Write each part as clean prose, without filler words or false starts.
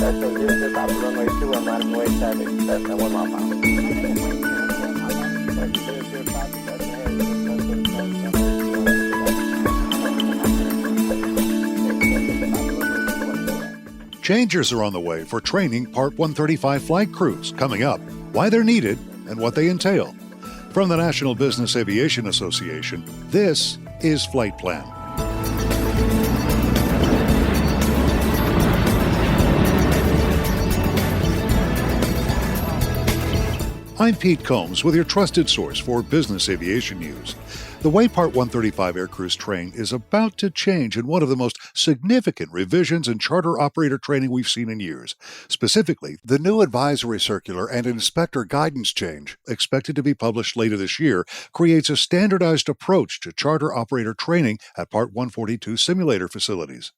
Vessel Houston, top of runway 21, line away traffic, Cessna 1 mile per hour. Changes are on the way for training Part 135 flight crews coming up, why they're needed, and what they entail. From the National Business Aviation Association, this is Flight Plan. I'm Pete Combs with your trusted source for business aviation news. The way Part 135 aircrews train is about to change in one of the most significant revisions in charter operator training we've seen in years. Specifically, the new advisory circular and inspector guidance change, expected to be published later this year, creates a standardized approach to charter operator training at Part 142 simulator facilities.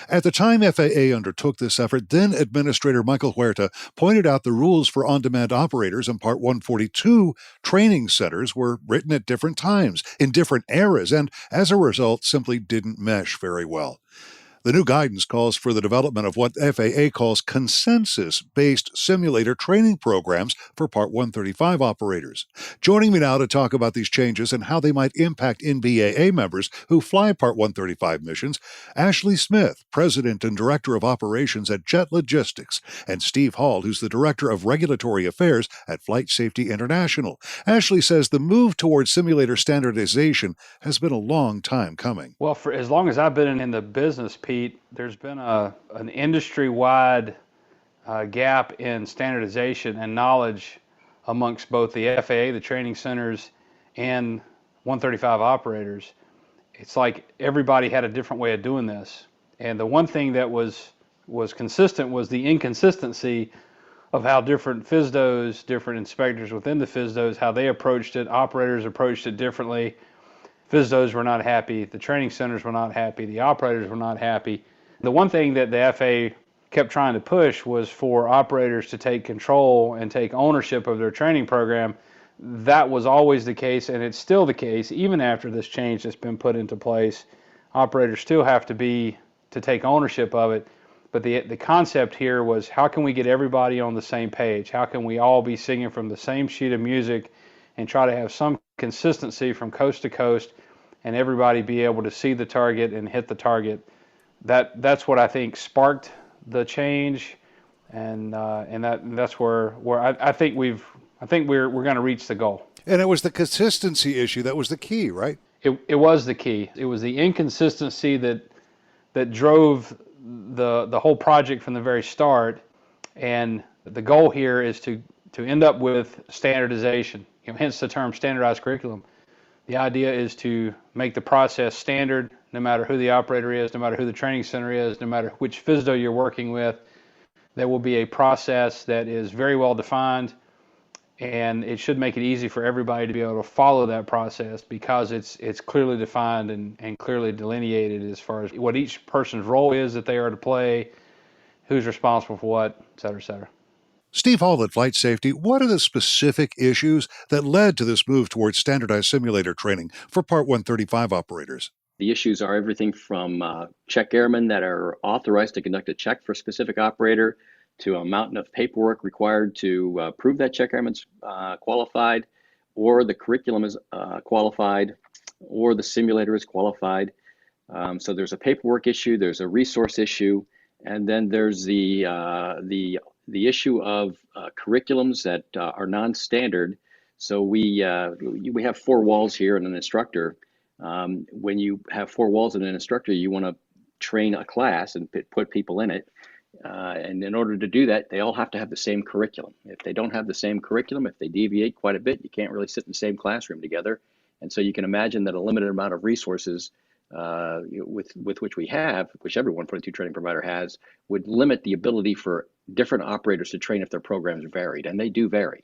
At the time FAA undertook this effort, then Administrator Michael Huerta pointed out the rules for on-demand operators in Part 142 training centers were written at different times, in different eras, and as a result simply didn't mesh very well. The new guidance calls for the development of what FAA calls consensus-based simulator training programs for Part 135 operators. Joining me now to talk about these changes and how they might impact NBAA members who fly Part 135 missions, Ashley Smith, President and Director of Operations at Jet Logistics, and Steve Hall, who's the Director of Regulatory Affairs at Flight Safety International. Ashley says the move towards simulator standardization has been a long time coming. Well, for as long as I've been in the business, Pete, there's been an industry-wide gap in standardization and knowledge amongst both the FAA, the training centers, and 135 operators. It's like everybody had a different way of doing this. And the one thing that was consistent was the inconsistency of how different FSDOs, different inspectors within the FSDOs, how they approached it. Operators approached it differently. FSDOs were not happy, the training centers were not happy, the operators were not happy. The one thing that the FAA kept trying to push was for operators to take control and take ownership of their training program. That was always the case, and it's still the case, even after this change that's been put into place. Operators still have to take ownership of it. But the concept here was, how can we get everybody on the same page? How can we all be singing from the same sheet of music and try to have some consistency from coast to coast, and everybody be able to see the target and hit the target? That's what I think sparked the change, and that's where I think we're going to reach the goal. And it was the consistency issue that was the key, right? It was the key. It was the inconsistency that drove the whole project from the very start, and the goal here is to end up with standardization. Hence the term standardized curriculum. The idea is to make the process standard, no matter who the operator is, no matter who the training center is, no matter which FSDO you're working with. There will be a process that is very well defined, and it should make it easy for everybody to be able to follow that process, because it's clearly defined and clearly delineated as far as what each person's role is that they are to play, who's responsible for what, et cetera, et cetera. Steve Hall at Flight Safety, what are the specific issues that led to this move towards standardized simulator training for Part 135 operators? The issues are everything from check airmen that are authorized to conduct a check for a specific operator, to a mountain of paperwork required to prove that check airman's qualified, or the curriculum is qualified, or the simulator is qualified. So there's a paperwork issue, there's a resource issue, and then there's the issue of curriculums that are non-standard. So we have four walls here in an instructor. When you have four walls in an instructor, you want to train a class and put people in it. And in order to do that, they all have to have the same curriculum. If they don't have the same curriculum, if they deviate quite a bit, you can't really sit in the same classroom together. And so you can imagine that a limited amount of resources with which we have, which every 142 training provider has, would limit the ability for different operators to train if their programs varied, and they do vary.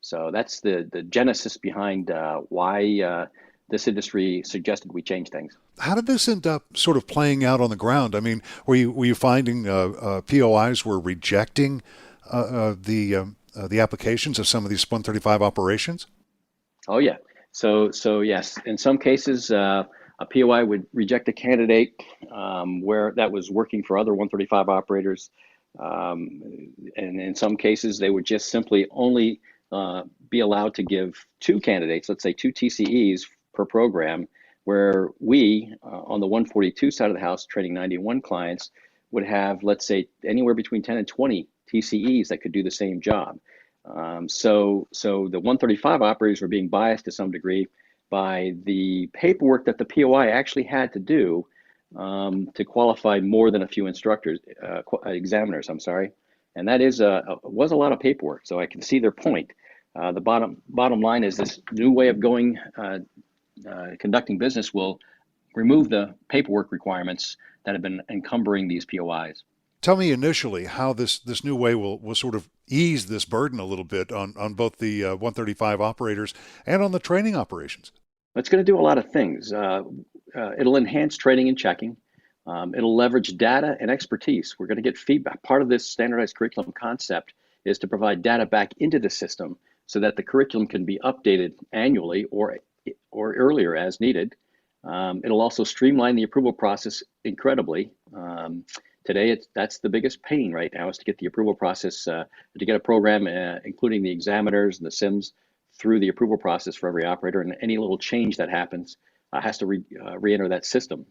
So that's the genesis behind why this industry suggested we change things. How did this end up sort of playing out on the ground? I mean, were you finding POIs were rejecting the applications of some of these 135 operations? Oh yeah. So yes, in some cases, a POI would reject a candidate where that was working for other 135 operators. And in some cases, they would just simply only be allowed to give two candidates, let's say two TCEs per program, where we, on the 142 side of the house, training 91 clients, would have, let's say, anywhere between 10 and 20 TCEs that could do the same job. So the 135 operators were being biased to some degree by the paperwork that the POI actually had to do to qualify more than a few examiners, I'm sorry. And that was a lot of paperwork, so I can see their point. The bottom line is this new way of conducting business will remove the paperwork requirements that have been encumbering these POIs. Tell me initially how this new way will sort of ease this burden a little bit on both the 135 operators and on the training operations. It's going to do a lot of things. It'll enhance training and checking. It'll leverage data and expertise. We're going to get feedback. Part of this standardized curriculum concept is to provide data back into the system so that the curriculum can be updated annually or earlier as needed. It'll also streamline the approval process incredibly. Today, that's the biggest pain right now, is to get the approval process, to get a program, including the examiners and the SIMs, through the approval process for every operator, and any little change that happens has to re-enter that system.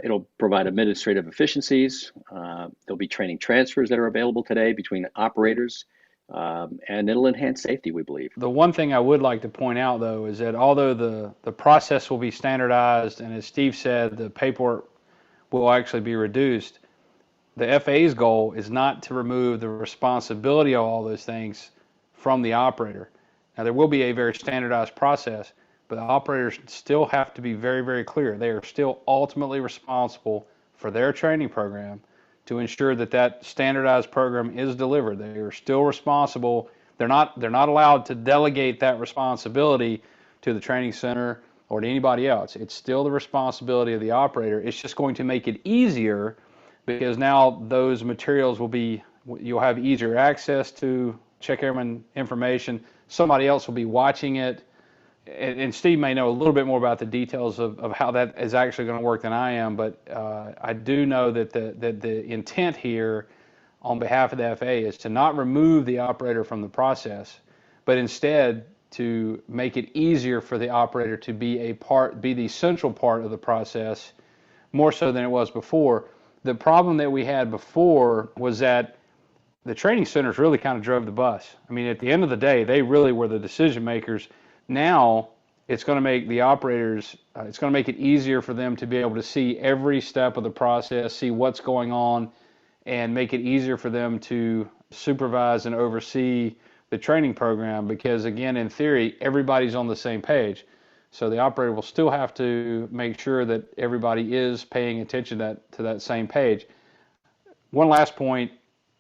It'll provide administrative efficiencies. There'll be training transfers that are available today between operators, and it'll enhance safety, we believe. The one thing I would like to point out, though, is that although the process will be standardized, and as Steve said, the paperwork will actually be reduced, the FAA's goal is not to remove the responsibility of all those things from the operator. Now, there will be a very standardized process, but the operators still have to be very, very clear. They are still ultimately responsible for their training program to ensure that that standardized program is delivered. They are still responsible. They're not allowed to delegate that responsibility to the training center or to anybody else. It's still the responsibility of the operator. It's just going to make it easier because now those materials you'll have easier access to check airman information. Somebody else will be watching it. And Steve may know a little bit more about the details of how that is actually going to work than I am, but I do know that the intent here on behalf of the FAA is to not remove the operator from the process, but instead to make it easier for the operator to be the central part of the process, more so than it was before. The problem that we had before was that the training centers really kind of drove the bus. I mean, at the end of the day, they really were the decision makers. Now it's going to make the operators, it's going to make it easier for them to be able to see every step of the process, see what's going on, and make it easier for them to supervise and oversee the training program because, again, in theory, everybody's on the same page. So the operator will still have to make sure that everybody is paying attention to that same page. One last point,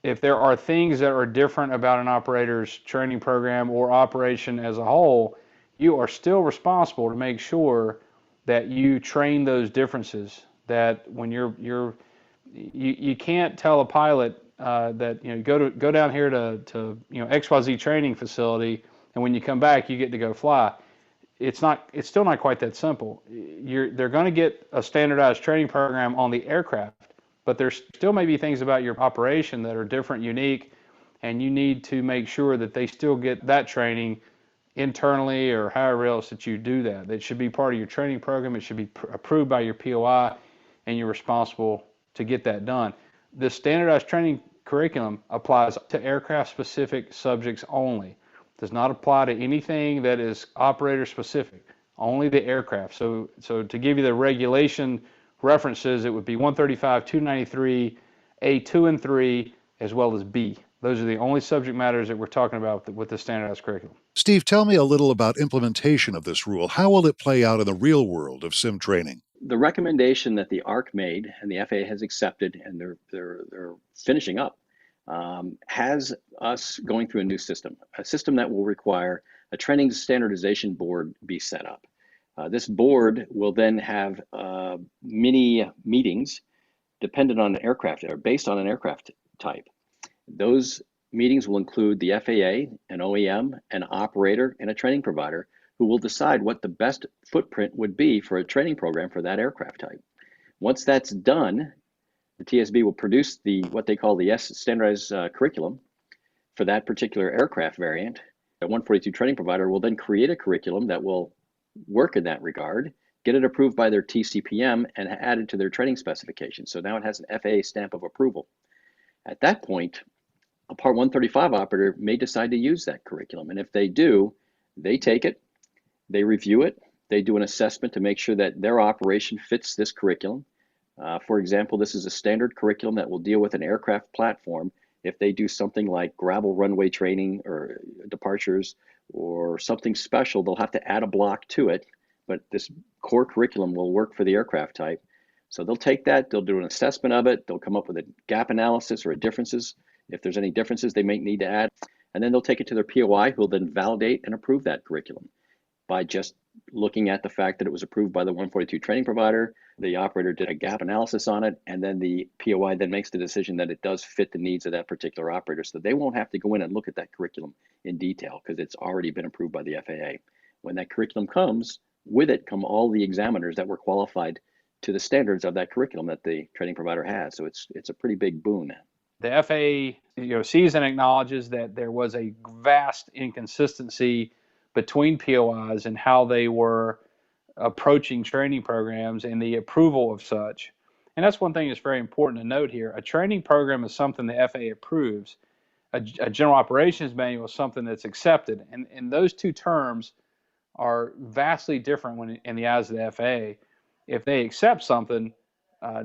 if there are things that are different about an operator's training program or operation as a whole, you are still responsible to make sure that you train those differences. That when you can't tell a pilot that go down here to XYZ training facility, and when you come back you get to go fly. It's still not quite that simple. They're going to get a standardized training program on the aircraft, but there still may be things about your operation that are different, unique, and you need to make sure that they still get that training internally or however else that you do that. That should be part of your training program. It should be approved by your POI, and you're responsible to get that done. The standardized training curriculum applies to aircraft-specific subjects only. Does not apply to anything that is operator-specific, only the aircraft. So to give you the regulation references, it would be 135, 293, A2 and 3, as well as B. Those are the only subject matters that we're talking about with the standardized curriculum. Steve, tell me a little about implementation of this rule. How will it play out in the real world of sim training? The recommendation that the ARC made and the FAA has accepted, and they're finishing up, has us going through a system that will require a training standardization board be set up. This board will then have mini meetings dependent on an aircraft or based on an aircraft type. Those meetings will include the FAA, an OEM, an operator, and a training provider who will decide what the best footprint would be for a training program for that aircraft type. Once that's done, The TSB will produce what they call the standardized curriculum for that particular aircraft variant. The 142 training provider will then create a curriculum that will work in that regard, get it approved by their TCPM, and add it to their training specification. So now it has an FAA stamp of approval. At that point, a Part 135 operator may decide to use that curriculum. And if they do, they take it, they review it, they do an assessment to make sure that their operation fits this curriculum. For example, this is a standard curriculum that will deal with an aircraft platform. If they do something like gravel runway training or departures or something special, they'll have to add a block to it, but this core curriculum will work for the aircraft type. So they'll take that, they'll do an assessment of it, they'll come up with a gap analysis or differences. If there's any differences they may need to add, and then they'll take it to their POI, who will then validate and approve that curriculum by just looking at the fact that it was approved by the 142 training provider. The operator did a gap analysis on it, and then the POI then makes the decision that it does fit the needs of that particular operator. So they won't have to go in and look at that curriculum in detail because it's already been approved by the FAA. When that curriculum comes, with it come all the examiners that were qualified to the standards of that curriculum that the training provider has. So it's a pretty big boon. The FAA, sees and acknowledges that there was a vast inconsistency between POIs and how they were approaching training programs and the approval of such. And that's one thing that's very important to note here. A training program is something the FAA approves. A general operations manual is something that's accepted. And those two terms are vastly different when in the eyes of the FAA. If they accept something,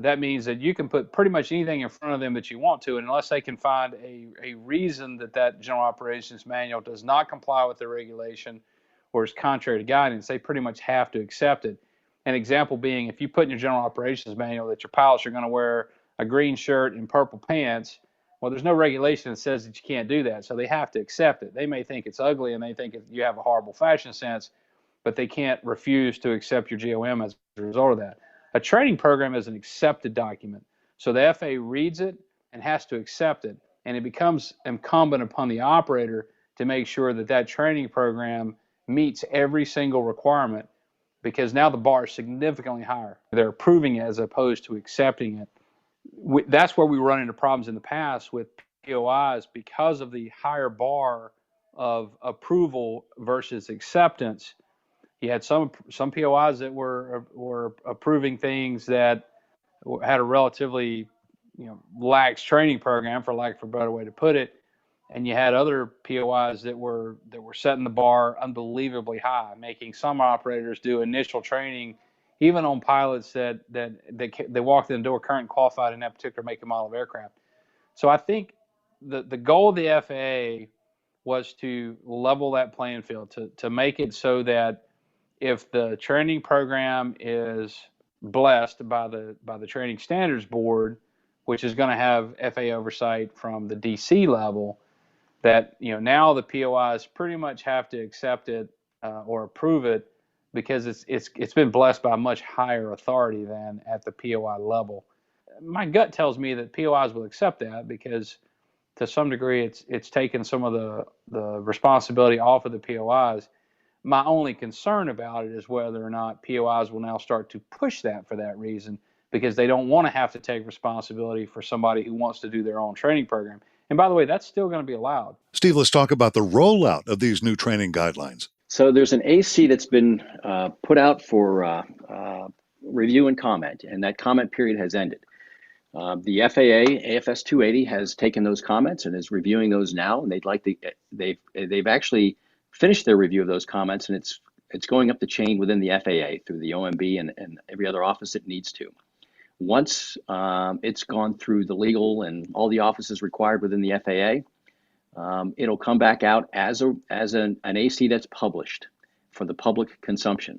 that means that you can put pretty much anything in front of them that you want to, and unless they can find a reason that general operations manual does not comply with the regulation or is contrary to guidance, they pretty much have to accept it. An example being, if you put in your general operations manual that your pilots are going to wear a green shirt and purple pants, well, there's no regulation that says that you can't do that, so they have to accept it. They may think it's ugly and they think you have a horrible fashion sense, but they can't refuse to accept your GOM as a result of that. A training program is an accepted document. So the FAA reads it and has to accept it. And it becomes incumbent upon the operator to make sure that that training program meets every single requirement, because now the bar is significantly higher. They're approving it as opposed to accepting it. That's where we run into problems in the past with POIs because of the higher bar of approval versus acceptance. You had some POIs that were approving things that had a relatively lax training program, for lack of a better way to put it, and you had other POIs that were setting the bar unbelievably high, making some operators do initial training, even on pilots that they walked in the door current qualified in that particular make and model of aircraft. So I think the goal of the FAA was to level that playing field, to make it so that if the training program is blessed by the Training Standards Board, which is going to have FAA oversight from the DC level, that now the POIs pretty much have to accept it or approve it because it's been blessed by a much higher authority than at the POI level. My gut tells me that POIs will accept that because to some degree it's taken some of the responsibility off of the POIs. My only concern about it is whether or not POIs will now start to push that for that reason, because they don't want to have to take responsibility for somebody who wants to do their own training program. And by the way, that's still going to be allowed. Steve, let's talk about the rollout of these new training guidelines. So there's an AC that's been put out for review and comment, and that comment period has ended. The FAA AFS 280 has taken those comments and is reviewing those now, and they've actually finished their review of those comments, and it's going up the chain within the FAA through the OMB and every other office it needs to. Once it's gone through the legal and all the offices required within the FAA, it'll come back out as an AC that's published for the public consumption.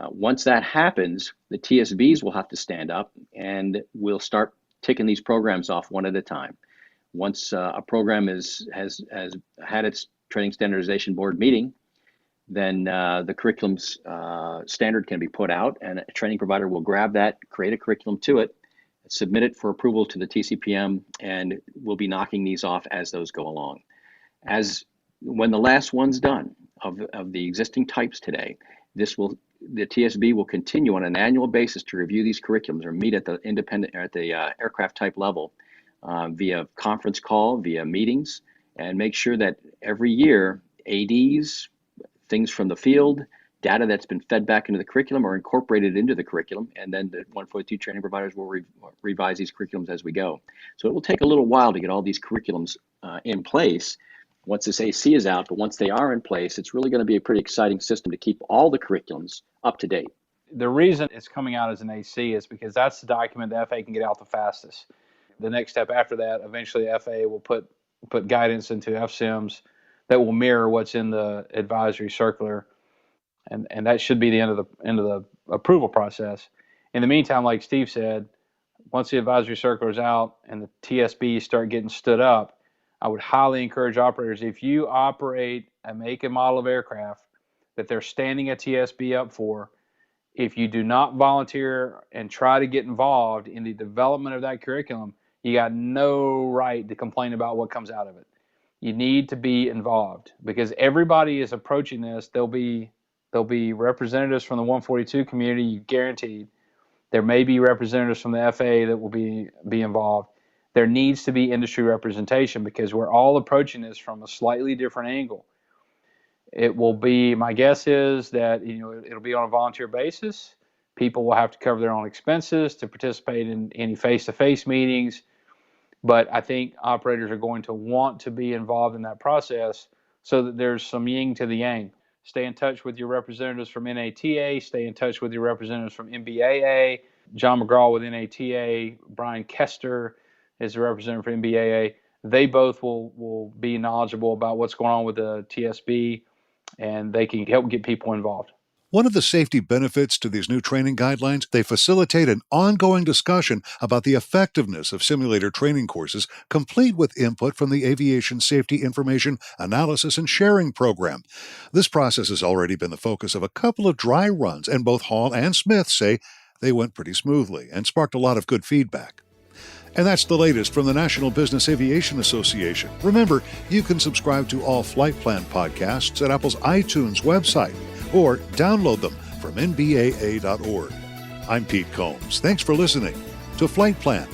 Once that happens, the TSBs will have to stand up and we'll start ticking these programs off one at a time. Once a program has had its Training Standardization Board meeting, then the curriculum's standard can be put out, and a training provider will grab that, create a curriculum to it, submit it for approval to the TCPM, and we'll be knocking these off as those go along. When the last one's done, of the existing types today. The TSB will continue on an annual basis to review these curriculums or meet at the aircraft type level via conference call, via meetings, and make sure that every year ADs, things from the field, data that's been fed back into the curriculum are incorporated into the curriculum, and then the 142 training providers will revise these curriculums as we go. So it will take a little while to get all these curriculums in place once this AC is out, but once they are in place, it's really going to be a pretty exciting system to keep all the curriculums up to date. The reason it's coming out as an AC is because that's the document the FAA can get out the fastest. The next step after that, eventually the FAA will put guidance into FSIMs that will mirror what's in the advisory circular, and that should be the end of the approval process. In the meantime, like Steve said, once the advisory circular is out and the TSBs start getting stood up, I would highly encourage operators, if you operate a make and model of aircraft that they're standing a TSB up for, if you do not volunteer and try to get involved in the development of that curriculum, you got no right to complain about what comes out of it. You need to be involved because everybody is approaching this. There'll be representatives from the 142 community, guaranteed. There may be representatives from the FAA that will be involved. There needs to be industry representation because we're all approaching this from a slightly different angle. It will be, my guess is that it'll be on a volunteer basis. People will have to cover their own expenses to participate in any face-to-face meetings. But I think operators are going to want to be involved in that process so that there's some yin to the yang. Stay in touch with your representatives from NATA. Stay in touch with your representatives from NBAA. John McGraw with NATA. Brian Kester is the representative for NBAA. They both will be knowledgeable about what's going on with the TSB, and they can help get people involved. One of the safety benefits to these new training guidelines, they facilitate an ongoing discussion about the effectiveness of simulator training courses, complete with input from the Aviation Safety Information Analysis and Sharing Program. This process has already been the focus of a couple of dry runs, and both Hall and Smith say they went pretty smoothly and sparked a lot of good feedback. And that's the latest from the National Business Aviation Association. Remember, you can subscribe to all Flight Plan podcasts at Apple's iTunes website or download them from NBAA.org. I'm Pete Combs. Thanks for listening to Flight Plan.